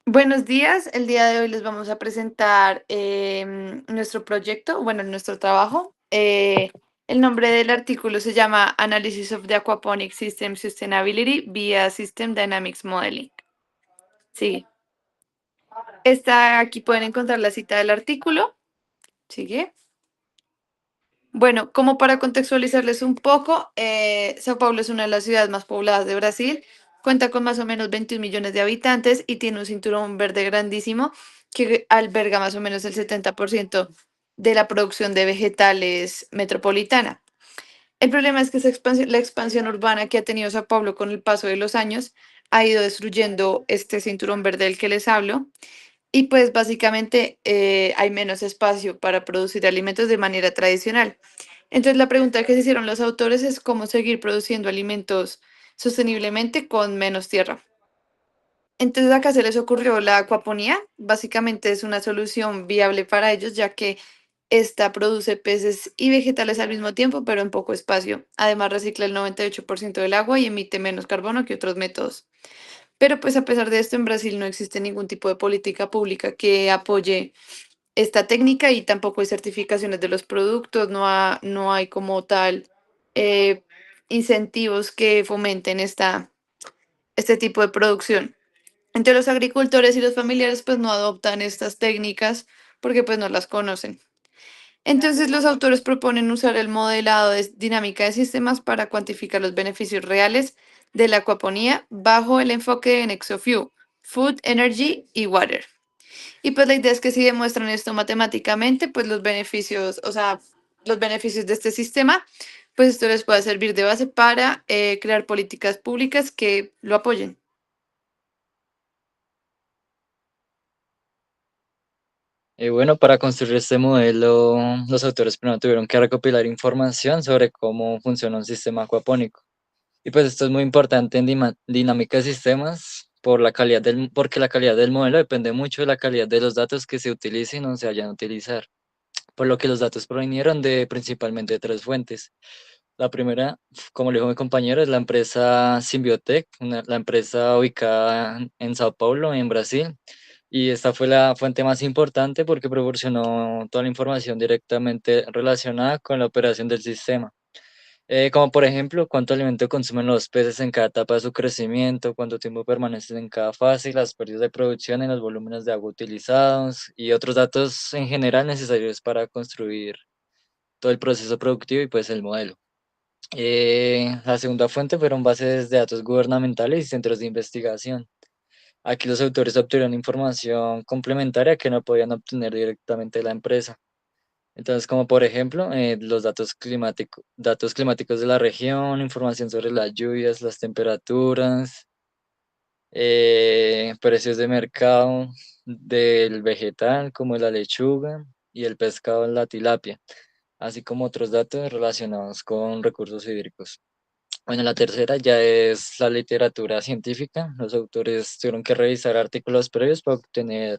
Buenos días, el día de hoy les vamos a presentar nuestro proyecto, bueno, nuestro trabajo. El nombre del artículo se llama Analysis of the Aquaponic System Sustainability via System Dynamics Modeling. Sigue. Aquí pueden encontrar la cita del artículo. Sigue. Bueno, como para contextualizarles un poco, Sao Paulo es una de las ciudades más pobladas de Brasil, cuenta con más o menos 21 millones de habitantes y tiene un cinturón verde grandísimo que alberga más o menos el 70% de la producción de vegetales metropolitana. El problema es que la expansión urbana que ha tenido Sao Paulo con el paso de los años ha ido destruyendo este cinturón verde del que les hablo y pues básicamente hay menos espacio para producir alimentos de manera tradicional. Entonces la pregunta que se hicieron los autores es cómo seguir produciendo alimentos sosteniblemente con menos tierra. Entonces acá se les ocurrió la acuaponía, básicamente es una solución viable para ellos ya que esta produce peces y vegetales al mismo tiempo, pero en poco espacio. Además recicla el 98% del agua y emite menos carbono que otros métodos. Pero pues a pesar de esto en Brasil no existe ningún tipo de política pública que apoye esta técnica y tampoco hay certificaciones de los productos, no hay como tal eh, incentivos que fomenten este tipo de producción. Entre los agricultores y los familiares pues no adoptan estas técnicas porque pues no las conocen. Entonces los autores proponen usar el modelado de dinámica de sistemas para cuantificar los beneficios reales de la acuaponía bajo el enfoque de NexoFuel, Food, Energy y Water. Y pues la idea es que si demuestran esto matemáticamente, pues los beneficios, o sea, los beneficios de este sistema, pues esto les puede servir de base para crear políticas públicas que lo apoyen. Bueno, para construir este modelo, los autores primero tuvieron que recopilar información sobre cómo funciona un sistema acuapónico. Y pues esto es muy importante en dinámica de sistemas porque la calidad del modelo depende mucho de la calidad de los datos que se utilicen o se vayan a utilizar. Por lo que los datos provinieron de principalmente tres fuentes. La primera, como le dijo mi compañero, es la empresa Symbiotech, la empresa ubicada en Sao Paulo, en Brasil. Y esta fue la fuente más importante porque proporcionó toda la información directamente relacionada con la operación del sistema. Como por ejemplo, cuánto alimento consumen los peces en cada etapa de su crecimiento, cuánto tiempo permanecen en cada fase, las pérdidas de producción en los volúmenes de agua utilizados y otros datos en general necesarios para construir todo el proceso productivo y pues el modelo. La segunda fuente fueron bases de datos gubernamentales y centros de investigación. Aquí los autores obtuvieron información complementaria que no podían obtener directamente de la empresa. Entonces, como por ejemplo, los datos climáticos de la región, información sobre las lluvias, las temperaturas, precios de mercado del vegetal como la lechuga y el pescado, la tilapia, así como otros datos relacionados con recursos hídricos. Bueno, la tercera ya es la literatura científica. Los autores tuvieron que revisar artículos previos para obtener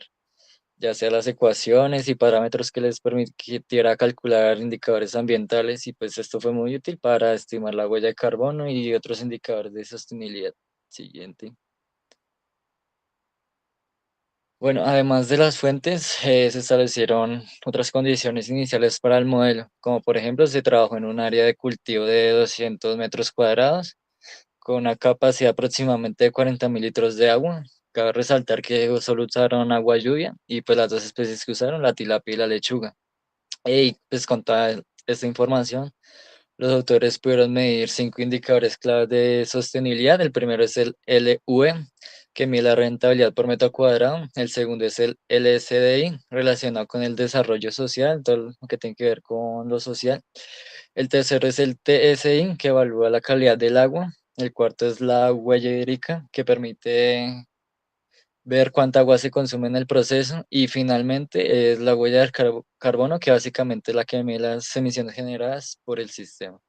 ya sea las ecuaciones y parámetros que les permitiera calcular indicadores ambientales y pues esto fue muy útil para estimar la huella de carbono y otros indicadores de sostenibilidad. Siguiente. Bueno, además de las fuentes, se establecieron otras condiciones iniciales para el modelo, como por ejemplo se trabajó en un área de cultivo de 200 metros cuadrados con una capacidad aproximadamente de 40.000 litros de agua. Cabe resaltar que solo usaron agua lluvia y pues las dos especies que usaron, la tilapia y la lechuga. Y pues con toda esta información, los autores pudieron medir cinco indicadores claves de sostenibilidad. El primero es el LUE, que mide la rentabilidad por metro cuadrado. El segundo es el LSDI, relacionado con el desarrollo social, todo lo que tiene que ver con lo social. El tercero es el TSI, que evalúa la calidad del agua. El cuarto es la huella hídrica, que permite ver cuánta agua se consume en el proceso. Y finalmente es la huella del carbono, que básicamente es la que mide las emisiones generadas por el sistema.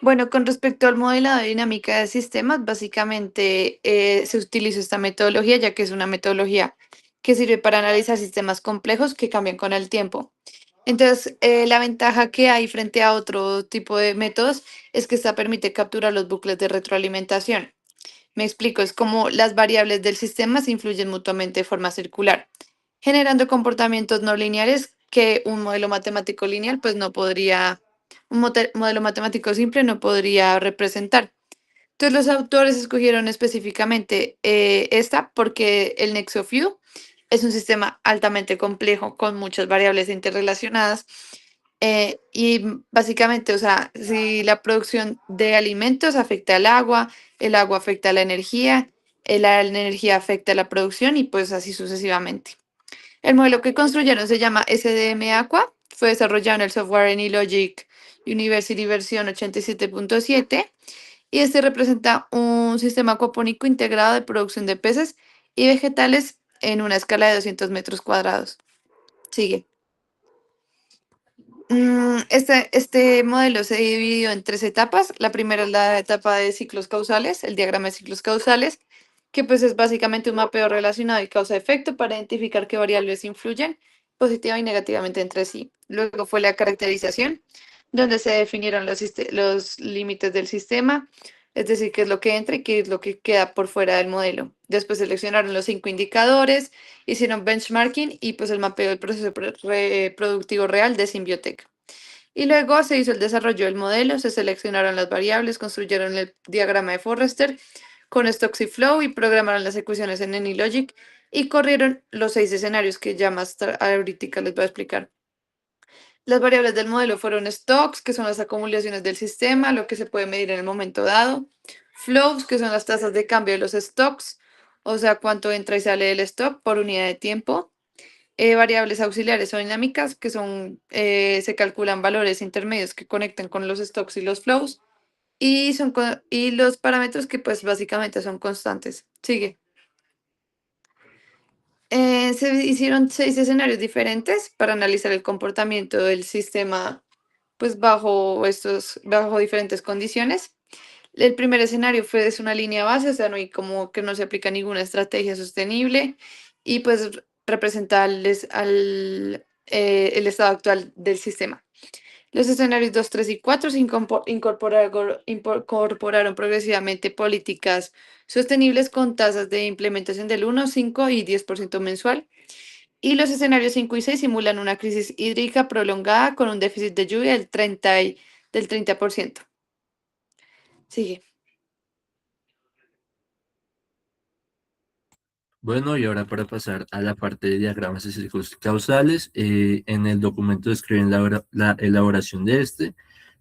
Bueno, con respecto al modelado de dinámica de sistemas, básicamente se utiliza esta metodología ya que es una metodología que sirve para analizar sistemas complejos que cambian con el tiempo. Entonces, la ventaja que hay frente a otro tipo de métodos es que esta permite capturar los bucles de retroalimentación. Me explico, es como las variables del sistema se influyen mutuamente de forma circular, generando comportamientos no lineales que un modelo matemático lineal pues no podría, modelo matemático simple no podría representar. Entonces los autores escogieron específicamente esta porque el NexoView es un sistema altamente complejo con muchas variables interrelacionadas y básicamente, o sea, si la producción de alimentos afecta al agua, el agua afecta a la energía afecta a la producción y pues así sucesivamente. El modelo que construyeron se llama SDM Aqua, fue desarrollado en el software AnyLogic University versión 87.7 y este representa un sistema acuapónico integrado de producción de peces y vegetales en una escala de 200 metros cuadrados. Sigue. Este modelo se dividió en tres etapas. La primera es la etapa de ciclos causales, el diagrama de ciclos causales, que pues es básicamente un mapeo relacionado de causa-efecto para identificar qué variables influyen positiva y negativamente entre sí. Luego fue la caracterización, donde se definieron los límites del sistema, es decir, qué es lo que entra y qué es lo que queda por fuera del modelo. Después seleccionaron los 5 indicadores, hicieron benchmarking y pues el mapeo del proceso reproductivo real de Symbiotech. Y luego se hizo el desarrollo del modelo, se seleccionaron las variables, construyeron el diagrama de Forrester con Stocks y Flow y programaron las ecuaciones en AnyLogic y corrieron los 6 escenarios que ya más ahorita les voy a explicar. Las variables del modelo fueron stocks, que son las acumulaciones del sistema, lo que se puede medir en el momento dado. Flows, que son las tasas de cambio de los stocks, o sea, cuánto entra y sale del stock por unidad de tiempo. Variables auxiliares o dinámicas, que son, se calculan valores intermedios que conectan con los stocks y los flows. Y los parámetros que pues básicamente son constantes. Sigue. Se hicieron 6 escenarios diferentes para analizar el comportamiento del sistema pues bajo diferentes condiciones. El primer escenario fue es una línea base, o sea, no hay como que no se aplica ninguna estrategia sostenible y pues representa el estado actual del sistema. Los escenarios 2, 3 y 4 se incorporaron progresivamente políticas sostenibles con tasas de implementación del 1, 5 y 10% mensual. Y los escenarios 5 y 6 simulan una crisis hídrica prolongada con un déficit de lluvia del 30%. Sigue. Bueno, y ahora para pasar a la parte de diagramas y ciclos causales, en el documento describen la elaboración de este,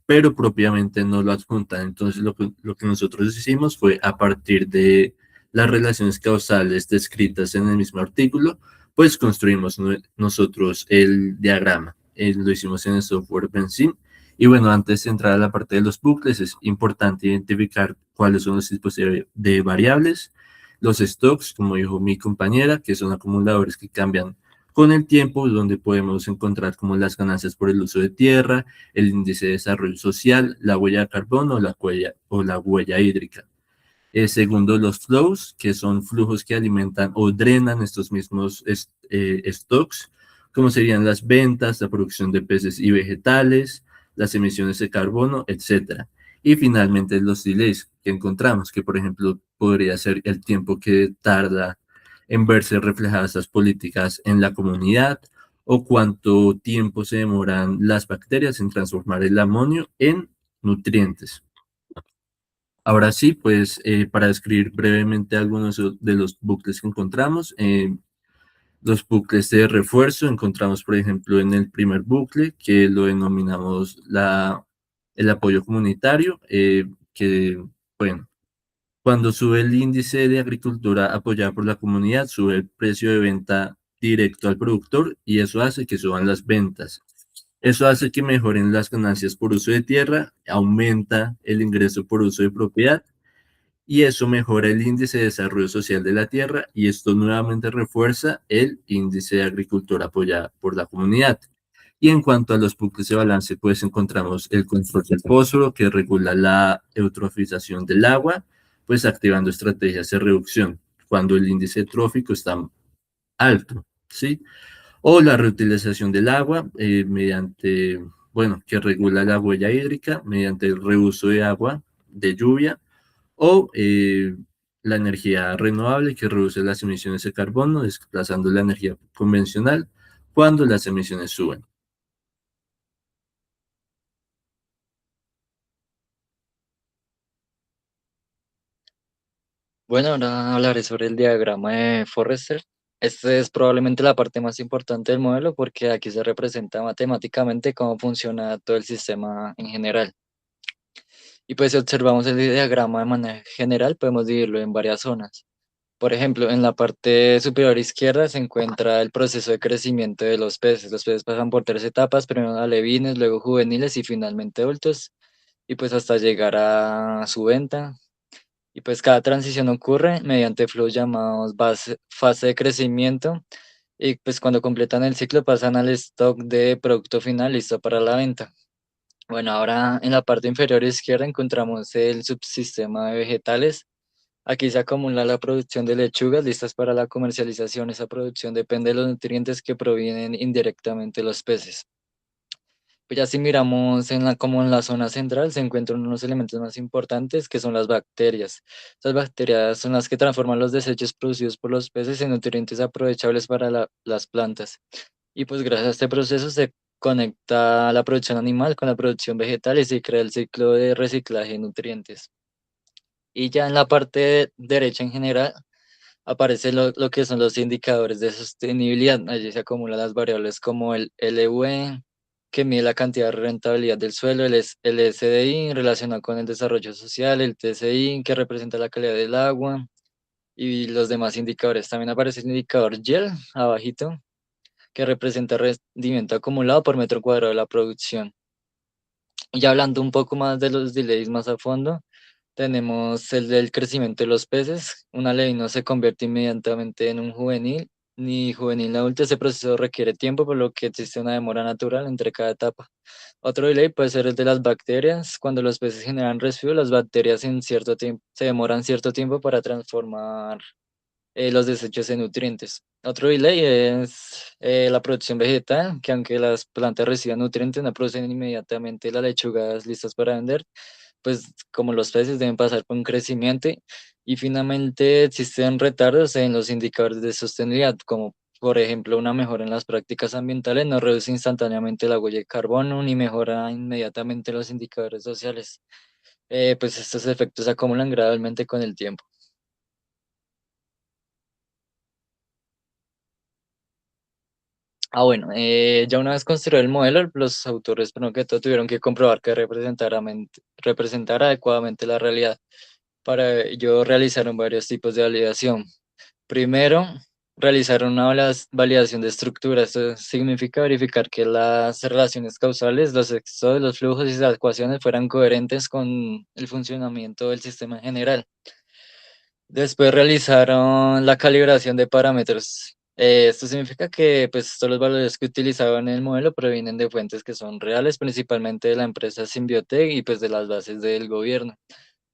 pero propiamente no lo adjuntan. Entonces, lo que nosotros hicimos fue, a partir de las relaciones causales descritas en el mismo artículo, pues construimos nosotros el diagrama. Lo hicimos en el software Benzene. Y bueno, antes de entrar a la parte de los bucles, es importante identificar cuáles son los tipos de variables, los stocks, como dijo mi compañera, que son acumuladores que cambian con el tiempo, donde podemos encontrar como las ganancias por el uso de tierra, el índice de desarrollo social, la huella de carbono o la huella hídrica. Segundo, los flows, que son flujos que alimentan o drenan estos mismos stocks, como serían las ventas, la producción de peces y vegetales, las emisiones de carbono, etcétera. Y finalmente los delays que encontramos, que por ejemplo podría ser el tiempo que tarda en verse reflejadas las políticas en la comunidad o cuánto tiempo se demoran las bacterias en transformar el amonio en nutrientes. Ahora sí, pues para describir brevemente algunos de los bucles que encontramos, los bucles de refuerzo encontramos, por ejemplo, en el primer bucle, que lo denominamos el apoyo comunitario, que, bueno, cuando sube el índice de agricultura apoyada por la comunidad, sube el precio de venta directo al productor y eso hace que suban las ventas. Eso hace que mejoren las ganancias por uso de tierra, aumenta el ingreso por uso de propiedad y eso mejora el índice de desarrollo social de la tierra y esto nuevamente refuerza el índice de agricultura apoyada por la comunidad. Y en cuanto a los bucles de balance, pues encontramos el control del fósforo que regula la eutrofización del agua, pues activando estrategias de reducción cuando el índice trófico está alto, ¿sí? O la reutilización del agua mediante, bueno, que regula la huella hídrica mediante el reuso de agua de lluvia, o la energía renovable que reduce las emisiones de carbono, desplazando la energía convencional cuando las emisiones suben. Bueno, ahora hablaré sobre el diagrama de Forrester. Este es probablemente la parte más importante del modelo porque aquí se representa matemáticamente cómo funciona todo el sistema en general. Y pues si observamos el diagrama de manera general, podemos dividirlo en varias zonas. Por ejemplo, en la parte superior izquierda se encuentra el proceso de crecimiento de los peces. Los peces pasan por tres etapas, primero alevines, luego juveniles y finalmente adultos, y pues hasta llegar a su venta. Y pues cada transición ocurre mediante flujos llamados fase de crecimiento, y pues cuando completan el ciclo pasan al stock de producto final listo para la venta. Bueno, ahora en la parte inferior izquierda encontramos el subsistema de vegetales. Aquí se acumula la producción de lechugas listas para la comercialización. Esa producción depende de los nutrientes que provienen indirectamente de los peces. Pues ya si miramos como en la zona central se encuentran unos elementos más importantes que son las bacterias. Estas bacterias son las que transforman los desechos producidos por los peces en nutrientes aprovechables para las plantas. Y pues gracias a este proceso se conecta la producción animal con la producción vegetal y se crea el ciclo de reciclaje de nutrientes. Y ya en la parte derecha en general aparece lo que son los indicadores de sostenibilidad. Allí se acumulan las variables como el LV, que mide la cantidad de rentabilidad del suelo, el SDI relacionado con el desarrollo social, el TCI, que representa la calidad del agua, y los demás indicadores. También aparece el indicador YEL, abajito, que representa rendimiento acumulado por metro cuadrado de la producción. Y ya hablando un poco más de los delays más a fondo, tenemos el del crecimiento de los peces. Un alevin no se convierte inmediatamente en un juvenil, ni juvenil adulto. Ese proceso requiere tiempo, por lo que existe una demora natural entre cada etapa. Otro delay puede ser el de las bacterias. Cuando los peces generan residuos, las bacterias en cierto tiempo, se demoran cierto tiempo para transformar los desechos en nutrientes. Otro delay es la producción vegetal, que aunque las plantas reciban nutrientes, no producen inmediatamente las lechugas listas para vender, pues como los peces deben pasar por un crecimiento. Y finalmente existen retardos en los indicadores de sostenibilidad, como por ejemplo una mejora en las prácticas ambientales no reduce instantáneamente la huella de carbono ni mejora inmediatamente los indicadores sociales. Pues estos efectos se acumulan gradualmente con el tiempo. Bueno, ya una vez construido el modelo, los autores, primero que todo, tuvieron que comprobar que representara adecuadamente la realidad. Para ello realizaron varios tipos de validación. Primero, realizaron una validación de estructura. Esto significa verificar que las relaciones causales, los excesos, los flujos y las ecuaciones fueran coherentes con el funcionamiento del sistema en general. Después realizaron la calibración de parámetros. Esto significa que pues, todos los valores que utilizaban en el modelo provienen de fuentes que son reales, principalmente de la empresa Symbiotech y pues, de las bases del gobierno,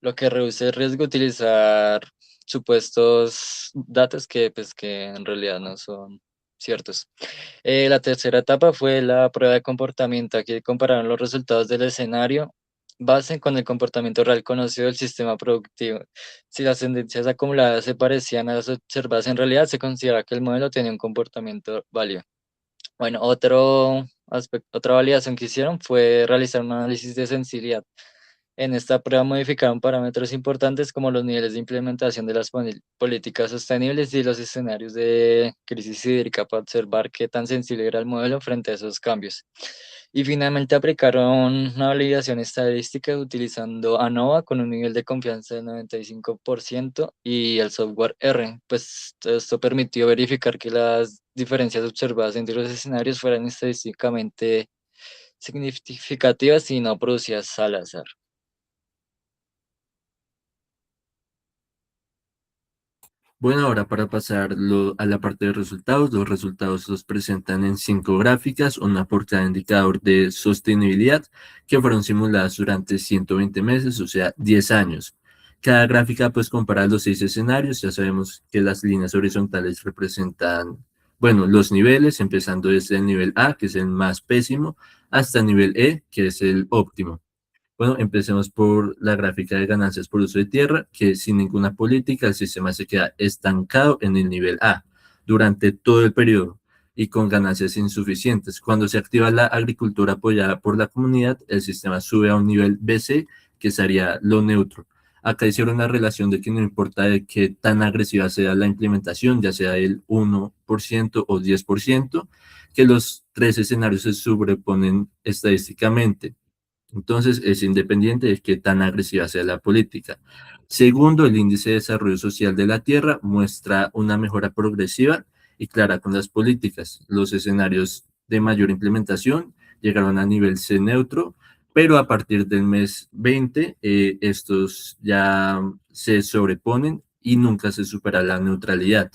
lo que reduce el riesgo de utilizar supuestos datos que en realidad no son ciertos. La tercera etapa fue la prueba de comportamiento. Aquí compararon los resultados del escenario base con el comportamiento real conocido del sistema productivo. Si las tendencias acumuladas se parecían a las observadas en realidad, se considera que el modelo tenía un comportamiento válido. Bueno, otra validación que hicieron fue realizar un análisis de sensibilidad. En esta prueba modificaron parámetros importantes como los niveles de implementación de las políticas sostenibles y los escenarios de crisis hídrica para observar qué tan sensible era el modelo frente a esos cambios. Y finalmente aplicaron una validación estadística utilizando ANOVA con un nivel de confianza del 95% y el software R. Pues esto permitió verificar que las diferencias observadas entre los escenarios fueran estadísticamente significativas y no producidas al azar. Bueno, ahora para pasar a la parte de resultados, los resultados los presentan en 5 gráficas, una por cada indicador de sostenibilidad, que fueron simuladas durante 120 meses, o sea, 10 años. Cada gráfica pues compara los 6 escenarios. Ya sabemos que las líneas horizontales representan Bueno, los niveles, empezando desde el nivel A, que es el más pésimo, hasta el nivel E, que es el óptimo. Bueno, empecemos por la gráfica de ganancias por uso de tierra, que sin ninguna política el sistema se queda estancado en el nivel A durante todo el periodo y con ganancias insuficientes. Cuando se activa la agricultura apoyada por la comunidad, el sistema sube a un nivel BC, que sería lo neutro. Acá hicieron una relación de que no importa de qué tan agresiva sea la implementación, ya sea el 1% o 10%, que los tres escenarios se sobreponen estadísticamente. Entonces, es independiente de qué tan agresiva sea la política. Segundo, el índice de desarrollo social de la Tierra muestra una mejora progresiva y clara con las políticas. Los escenarios de mayor implementación llegaron a nivel C neutro, pero a partir del mes 20, estos ya se sobreponen y nunca se supera la neutralidad.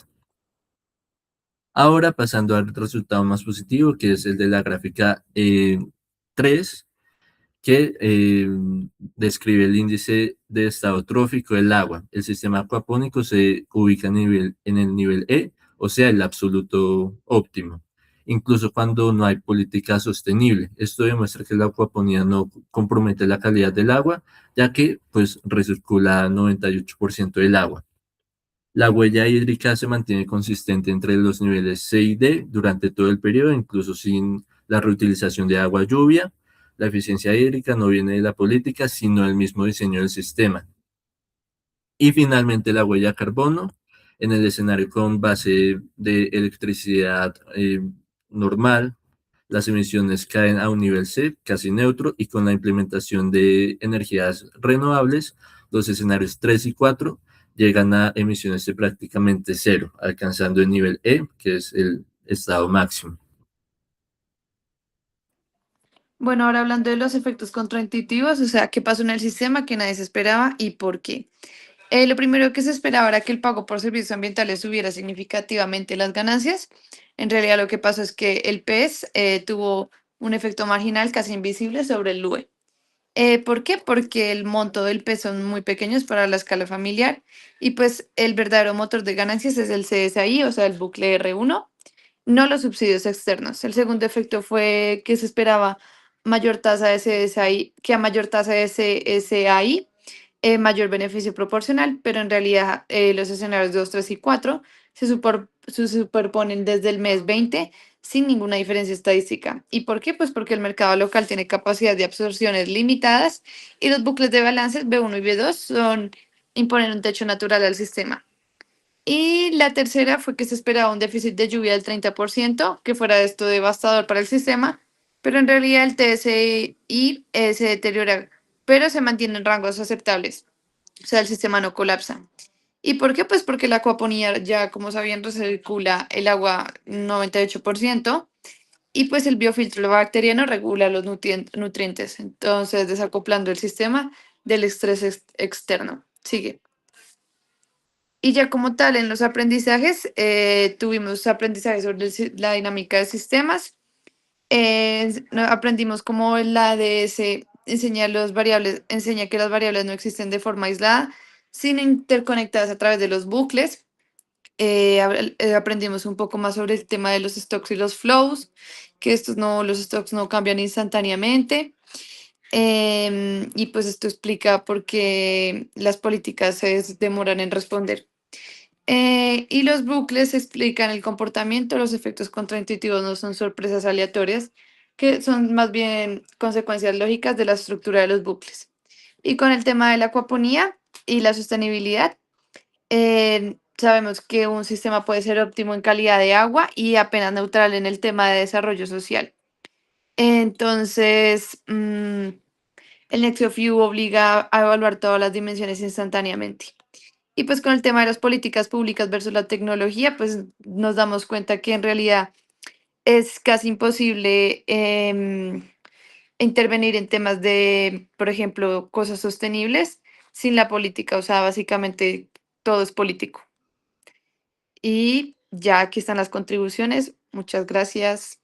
Ahora pasando al resultado más positivo, que es el de la gráfica 3, que describe el índice de estado trófico del agua. El sistema acuapónico se ubica en el nivel E, o sea, el absoluto óptimo, incluso cuando no hay política sostenible. Esto demuestra que la acuaponía no compromete la calidad del agua, ya que pues recircula 98% del agua. La huella hídrica se mantiene consistente entre los niveles C y D durante todo el periodo, incluso sin la reutilización de agua lluvia. La eficiencia hídrica no viene de la política, sino del mismo diseño del sistema. Y finalmente la huella de carbono en el escenario con base de electricidad normal. Las emisiones caen a un nivel C, casi neutro, y con la implementación de energías renovables, los escenarios 3 y 4 llegan a emisiones de prácticamente cero, alcanzando el nivel E, que es el estado máximo. Bueno, ahora hablando de los efectos contraintuitivos, o sea, qué pasó en el sistema que nadie se esperaba y por qué. Lo primero que se esperaba era que el pago por servicios ambientales subiera significativamente las ganancias. En realidad lo que pasó es que el PES tuvo un efecto marginal casi invisible sobre el LUE. ¿Por qué? Porque el monto del PES son muy pequeños para la escala familiar y pues el verdadero motor de ganancias es el CSI, o sea, el bucle R1, no los subsidios externos. El segundo efecto fue que se esperaba mayor tasa de CSI, que a mayor tasa de CSI mayor beneficio proporcional, pero en realidad los escenarios 2, 3 y 4 se superponen desde el mes 20 sin ninguna diferencia estadística. ¿Y por qué? Pues porque el mercado local tiene capacidad de absorciones limitadas y los bucles de balances B1 y B2 imponen un techo natural al sistema. Y la tercera fue que se esperaba un déficit de lluvia del 30%, que fuera esto devastador para el sistema, pero en realidad el TSI se deteriora, pero se mantiene en rangos aceptables, o sea, el sistema no colapsa. ¿Y por qué? Pues porque la acuaponía ya, como sabían, recircula el agua 98% y pues el biofiltro bacteriano regula los nutrientes, entonces desacoplando el sistema del estrés externo. Sigue. Y ya como tal, en los aprendizajes, tuvimos aprendizajes sobre la dinámica de sistemas. Aprendimos cómo la ADS enseña que las variables no existen de forma aislada, sino interconectadas a través de los bucles. Aprendimos un poco más sobre el tema de los stocks y los flows, que los stocks no cambian instantáneamente. Y pues esto explica por qué las políticas se demoran en responder. Y los bucles explican el comportamiento, los efectos contraintuitivos no son sorpresas aleatorias, que son más bien consecuencias lógicas de la estructura de los bucles. Y con el tema de la acuaponía y la sostenibilidad, sabemos que un sistema puede ser óptimo en calidad de agua y apenas neutral en el tema de desarrollo social. Entonces, el Nextgeo View obliga a evaluar todas las dimensiones instantáneamente. Y pues con el tema de las políticas públicas versus la tecnología, pues nos damos cuenta que en realidad es casi imposible intervenir en temas de, por ejemplo, cosas sostenibles sin la política. O sea, básicamente todo es político. Y ya aquí están las contribuciones. Muchas gracias.